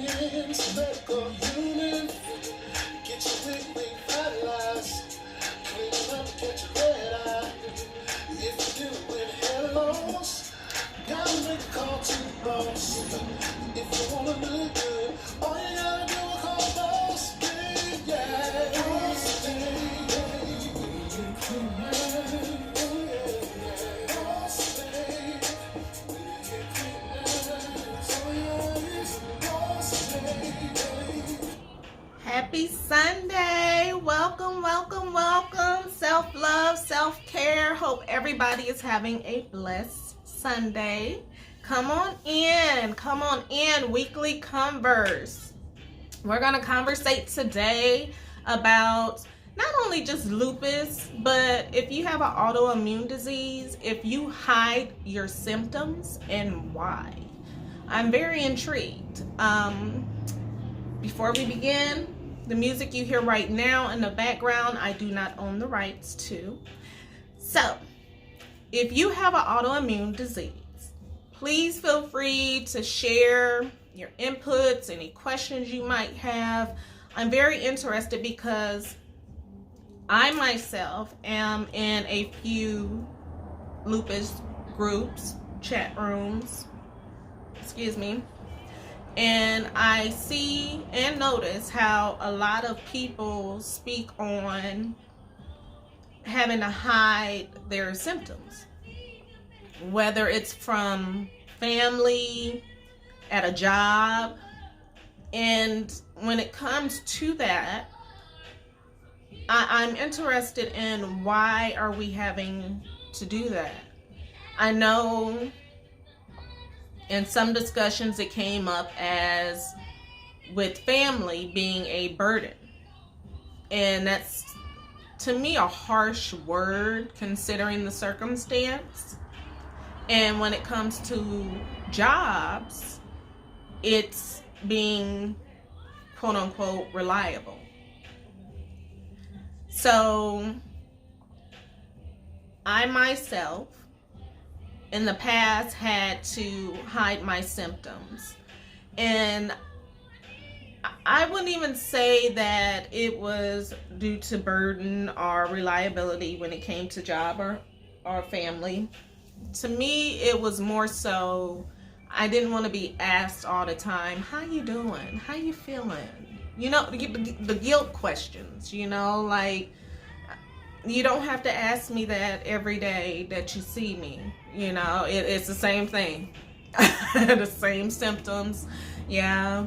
Convenience medical human. Get your weekly vitalized. Clean up, get your red eye. If you do it hair loss, gotta make a call to the boss. If you wanna look good, all you gotta do is call boss. Yeah, boss, Happy Sunday. Welcome, welcome, welcome. Self-love, self-care. Hope everybody is having a blessed Sunday. Come on in. Weekly Converse. We're going to conversate today about not only just lupus, but if you have an autoimmune disease, if you hide your symptoms and why. I'm very intrigued. Before we begin, the music you hear right now in the background, I do not own the rights to. So, if you have an autoimmune disease, please feel free to share your inputs, any questions you might have. I'm very interested because I myself am in a few lupus groups, chat rooms, and I see and notice how a lot of people speak on having to hide their symptoms, whether it's from family, at a job. And when it comes to that, I'm interested in why are we having to do that. I know in some discussions it came up as with family being a burden. And that's, to me, a harsh word considering the circumstance. And when it comes to jobs, it's being quote unquote reliable. So I myself in the past had to hide my symptoms, and I wouldn't even say that it was due to burden or reliability when it came to job or family. To me, it was more so I didn't want to be asked all the time, how you doing? How you feeling? You know, the guilt questions, like, you don't have to ask me that every day that you see me. It's the same thing. The same symptoms. Yeah.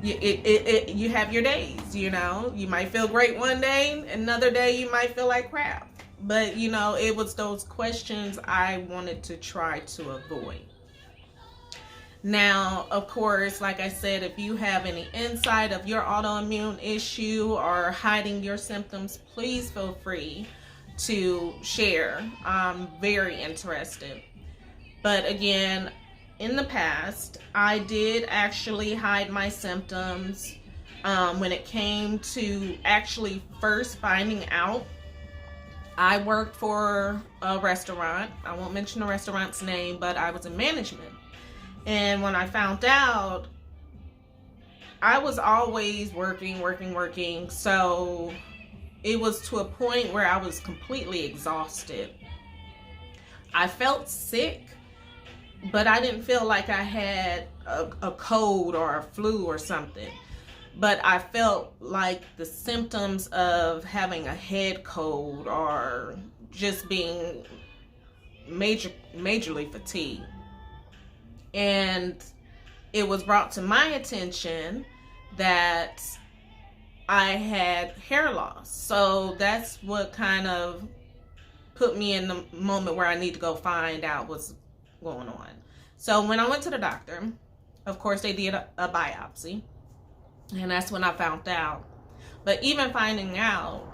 You have your days, you might feel great one day, another day you might feel like crap. But, it was those questions I wanted to try to avoid. Now, of course, like I said, if you have any insight of your autoimmune issue or hiding your symptoms, please feel free to share. I'm very interested. But again, in the past, I did actually hide my symptoms when it came to actually first finding out. I worked for a restaurant. I won't mention the restaurant's name, but I was in management. And when I found out, I was always working. So it was to a point where I was completely exhausted. I felt sick, but I didn't feel like I had a cold or a flu or something. But I felt like the symptoms of having a head cold or just being majorly fatigued. And it was brought to my attention that I had hair loss. So that's what kind of put me in the moment where I need to go find out what's going on. So when I went to the doctor, of course they did a biopsy. And that's when I found out. But even finding out,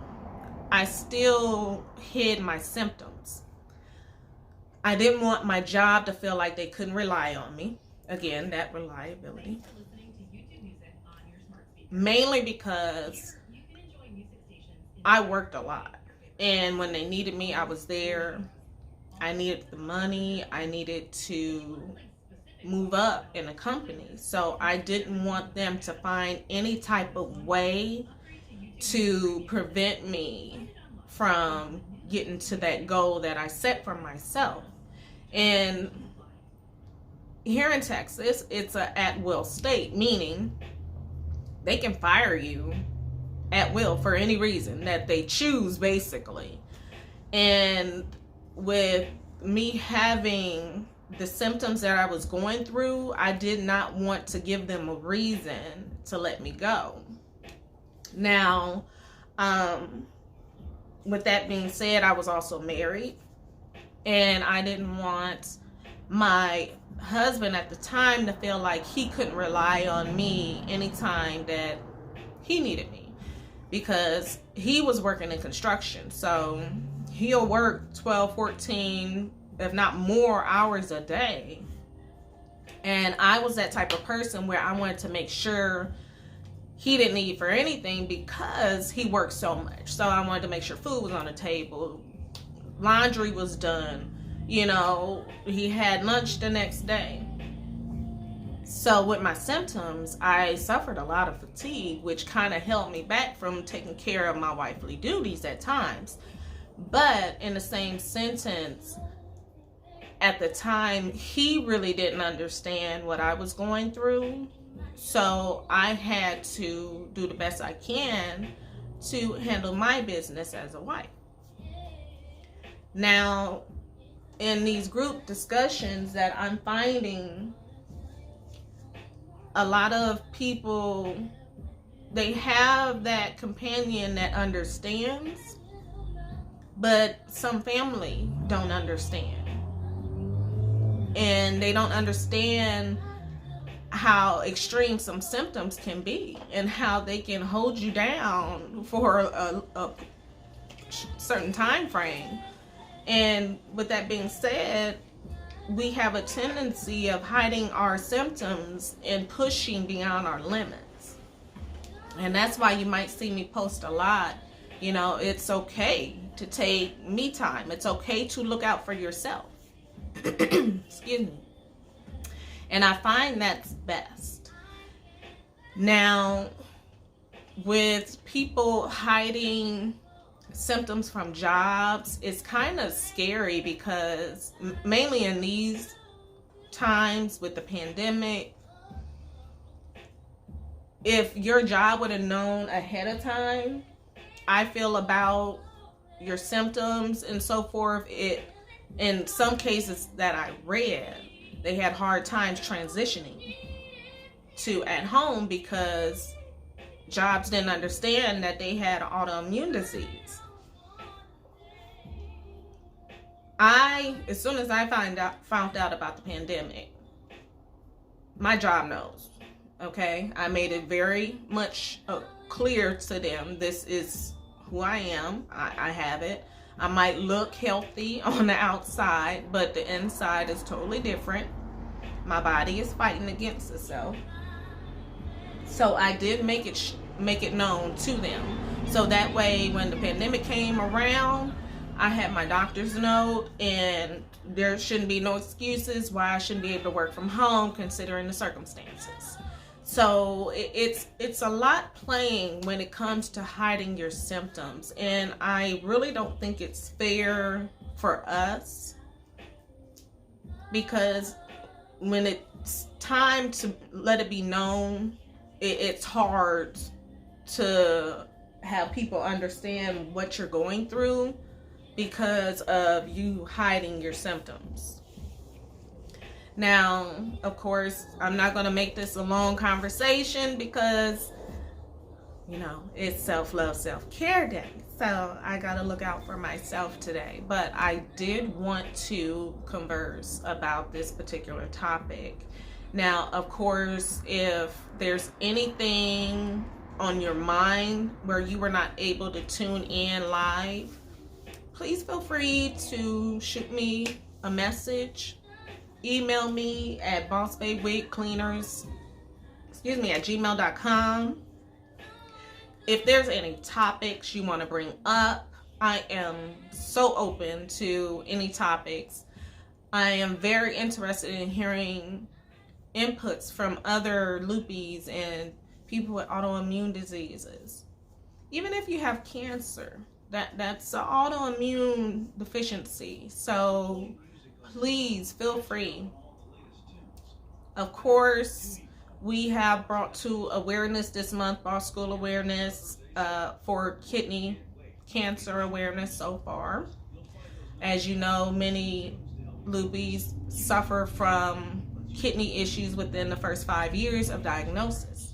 I still hid my symptoms. I didn't want my job to feel like they couldn't rely on me. Again, that reliability. Mainly because I worked a lot. And when they needed me, I was there. I needed the money. I needed to move up in the company. So I didn't want them to find any type of way to prevent me from getting to that goal that I set for myself. And here in Texas, it's a at-will state, meaning they can fire you at will for any reason that they choose, basically. And with me having the symptoms that I was going through, I did not want to give them a reason to let me go. Now, with that being said, I was also married, and I didn't want my husband at the time to feel like he couldn't rely on me anytime that he needed me, because he was working in construction. So he'll work 12, 14, if not more hours a day. And I was that type of person where I wanted to make sure he didn't need for anything because he worked so much. So I wanted to make sure food was on the table, laundry was done, you know, he had lunch the next day. So with my symptoms, I suffered a lot of fatigue, which kind of held me back from taking care of my wifely duties at times. But in the same sentence, at the time, he really didn't understand what I was going through. So I had to do the best I can to handle my business as a wife. Now, in these group discussions that I'm finding, a lot of people, they have that companion that understands, but some family don't understand. And they don't understand how extreme some symptoms can be and how they can hold you down for a certain time frame. And with that being said, we have a tendency of hiding our symptoms and pushing beyond our limits. And that's why you might see me post a lot, you know, it's okay to take me time. It's okay to look out for yourself. Excuse me. And I find that's best. Now, with people hiding symptoms from jobs, it's kind of scary because mainly in these times with the pandemic, if your job would have known ahead of time, I feel, about your symptoms and so forth, in some cases that I read, they had hard times transitioning to at home because jobs didn't understand that they had autoimmune disease. As soon as I found out about the pandemic, my job knows, okay? I made it very much clear to them, this is who I am. I have it. I might look healthy on the outside, but the inside is totally different. My body is fighting against itself. So I did make it known to them. So that way, when the pandemic came around, I had my doctor's note, and there shouldn't be no excuses why I shouldn't be able to work from home considering the circumstances. So it's a lot playing when it comes to hiding your symptoms, and I really don't think it's fair for us, because when it's time to let it be known, it's hard to have people understand what you're going through because of you hiding your symptoms. Now, of course, I'm not going to make this a long conversation because, you know, it's self-love, self-care day. So I got to look out for myself today. But I did want to converse about this particular topic. Now, of course, if there's anything on your mind where you were not able to tune in live, please feel free to shoot me a message. Email me at bossbabeWigCleaners@gmail.com. If there's any topics you want to bring up, I am so open to any topics. I am very interested in hearing inputs from other loopies and people with autoimmune diseases. Even if you have cancer, that's an autoimmune deficiency. So please feel free. Of course, we have brought to awareness this month, Bar School Awareness, for kidney cancer awareness so far. As you know, many loopies suffer from kidney issues within the first 5 years of diagnosis.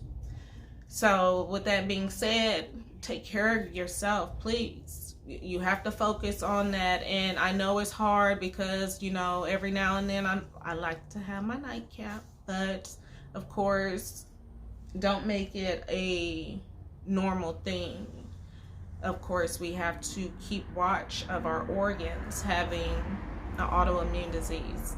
So with that being said, take care of yourself, please. You have to focus on that. And I know it's hard because, you know, every now and then I like to have my nightcap, but of course, don't make it a normal thing. Of course, we have to keep watch of our organs having an autoimmune disease.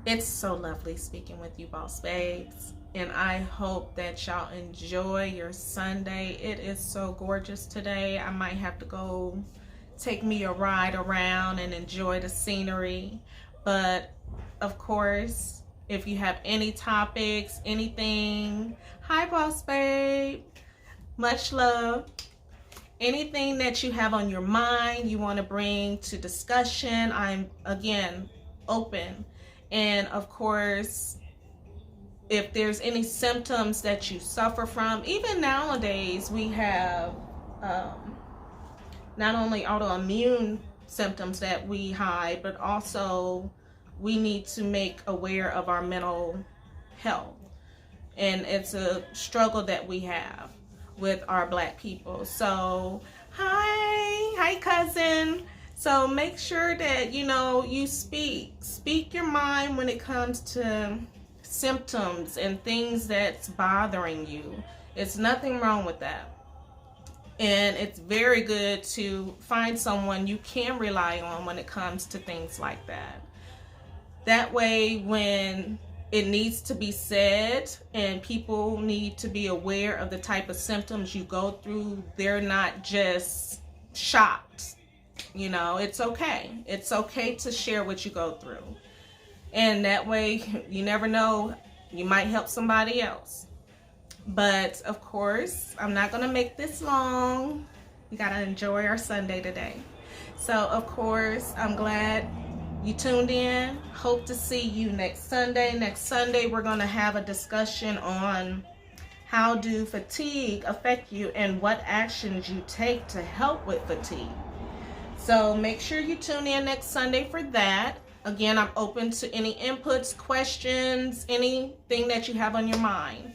It's so lovely speaking with you, boss babes, and I hope that y'all enjoy your Sunday. It is so gorgeous today. I might have to go take me a ride around and enjoy the scenery. But of course, if you have any topics, anything, hi boss babe, much love. Anything that you have on your mind, you want to bring to discussion, I'm again open. And of course, if there's any symptoms that you suffer from, even nowadays we have not only autoimmune symptoms that we hide, but also we need to make aware of our mental health. And it's a struggle that we have with our Black people. So hi cousin. So make sure that, you know, you speak your mind when it comes to symptoms and things that's bothering you. It's nothing wrong with that. And it's very good to find someone you can rely on when it comes to things like that. That way, when it needs to be said and people need to be aware of the type of symptoms you go through, they're not just shocked. You know, it's okay. It's okay to share what you go through. And that way, you never know, you might help somebody else. But of course, I'm not going to make this long. We got to enjoy our Sunday today. So of course, I'm glad you tuned in. Hope to see you next Sunday. Next Sunday, we're going to have a discussion on how do fatigue affect you and what actions you take to help with fatigue. So make sure you tune in next Sunday for that. Again, I'm open to any inputs, questions, anything that you have on your mind.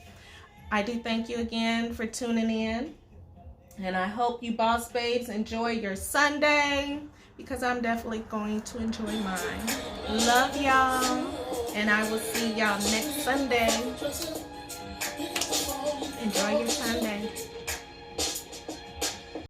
I do thank you again for tuning in. And I hope you boss babes enjoy your Sunday, because I'm definitely going to enjoy mine. Love y'all. And I will see y'all next Sunday. Enjoy your Sunday.